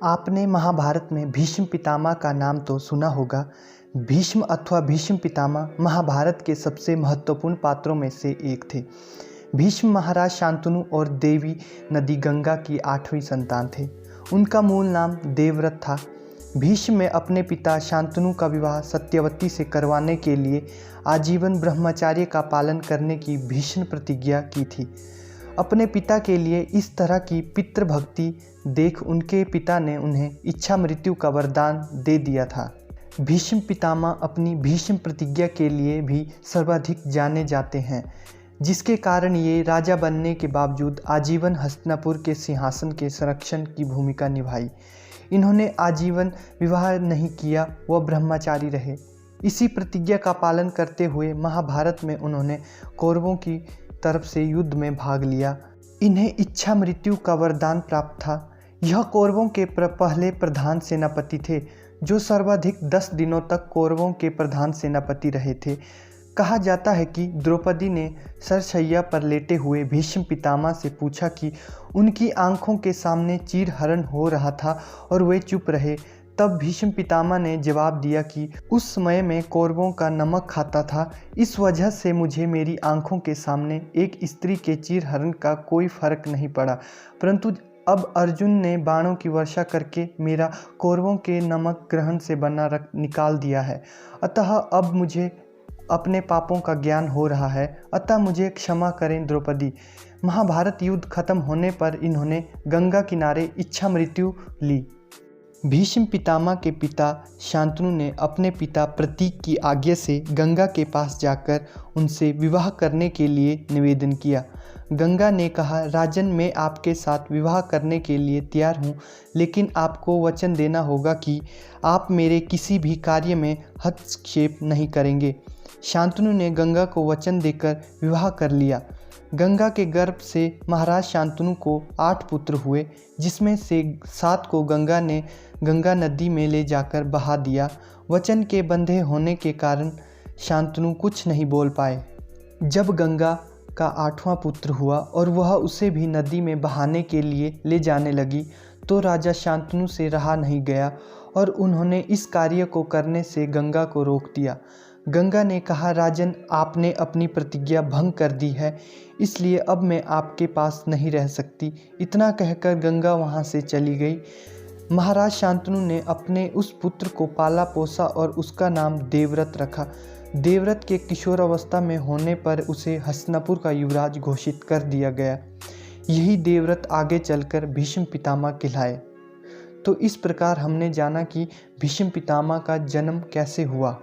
आपने महाभारत में भीष्म पितामह का नाम तो सुना होगा। भीष्म अथवा भीष्म पितामह महाभारत के सबसे महत्वपूर्ण पात्रों में से एक थे। भीष्म महाराज शांतनु और देवी नदी गंगा की 8वीं संतान थे। उनका मूल नाम देवव्रत था। भीष्म ने अपने पिता शांतनु का विवाह सत्यवती से करवाने के लिए आजीवन ब्रह्मचर्य का पालन करने की भीषण प्रतिज्ञा की थी। अपने पिता के लिए इस तरह की पितृभक्ति देख उनके पिता ने उन्हें इच्छा मृत्यु का वरदान दे दिया था। भीष्म पितामह अपनी भीष्म प्रतिज्ञा के लिए भी सर्वाधिक जाने जाते हैं, जिसके कारण ये राजा बनने के बावजूद आजीवन हस्तिनापुर के सिंहासन के संरक्षण की भूमिका निभाई। इन्होंने आजीवन विवाह नहीं किया, वह ब्रह्मचारी रहे। इसी प्रतिज्ञा का पालन करते हुए महाभारत में उन्होंने कौरवों की तरफ से युद्ध में भाग लिया। इन्हें इच्छा मृत्यु का वरदान प्राप्त था। यह कौरवों के पहले प्रधान सेनापति थे, जो सर्वाधिक 10 दिनों तक कौरवों के प्रधान सेनापति रहे थे। कहा जाता है कि द्रौपदी ने सरशैया पर लेटे हुए भीष्म पितामह से पूछा कि उनकी आंखों के सामने चीरहरण हो रहा था और वे चुप रहे। तब भीष्म पितामह ने जवाब दिया कि उस समय मैं कौरवों का नमक खाता था, इस वजह से मुझे मेरी आंखों के सामने एक स्त्री के चीरहरण का कोई फर्क नहीं पड़ा, परंतु अब अर्जुन ने बाणों की वर्षा करके मेरा कौरवों के नमक ग्रहण से बना रक्त निकाल दिया है। अतः अब मुझे अपने पापों का ज्ञान हो रहा है, अतः मुझे क्षमा करें द्रौपदी। महाभारत युद्ध खत्म होने पर इन्होंने गंगा किनारे इच्छा मृत्यु ली। भीष्म पितामह के पिता शांतनु ने अपने पिता प्रतीक की आज्ञा से गंगा के पास जाकर उनसे विवाह करने के लिए निवेदन किया। गंगा ने कहा, राजन, मैं आपके साथ विवाह करने के लिए तैयार हूँ, लेकिन आपको वचन देना होगा कि आप मेरे किसी भी कार्य में हस्तक्षेप नहीं करेंगे। शांतनु ने गंगा को वचन देकर विवाह कर लिया। गंगा के गर्भ से महाराज शांतनु को 8 पुत्र हुए, जिसमें से 7 को गंगा ने गंगा नदी में ले जाकर बहा दिया। वचन के बंधे होने के कारण शांतनु कुछ नहीं बोल पाए। जब गंगा का 8वां पुत्र हुआ और वह उसे भी नदी में बहाने के लिए ले जाने लगी, तो राजा शांतनु से रहा नहीं गया और उन्होंने इस कार्य को करने से गंगा को रोक दिया। गंगा ने कहा, राजन, आपने अपनी प्रतिज्ञा भंग कर दी है, इसलिए अब मैं आपके पास नहीं रह सकती। इतना कहकर गंगा वहाँ से चली गई। महाराज शांतनु ने अपने उस पुत्र को पाला पोसा और उसका नाम देवव्रत रखा। देवव्रत के किशोर अवस्था में होने पर उसे हस्तिनापुर का युवराज घोषित कर दिया गया। यही देवव्रत आगे चलकर भीष्म पितामह कहलाए। तो इस प्रकार हमने जाना कि भीष्म पितामह का जन्म कैसे हुआ।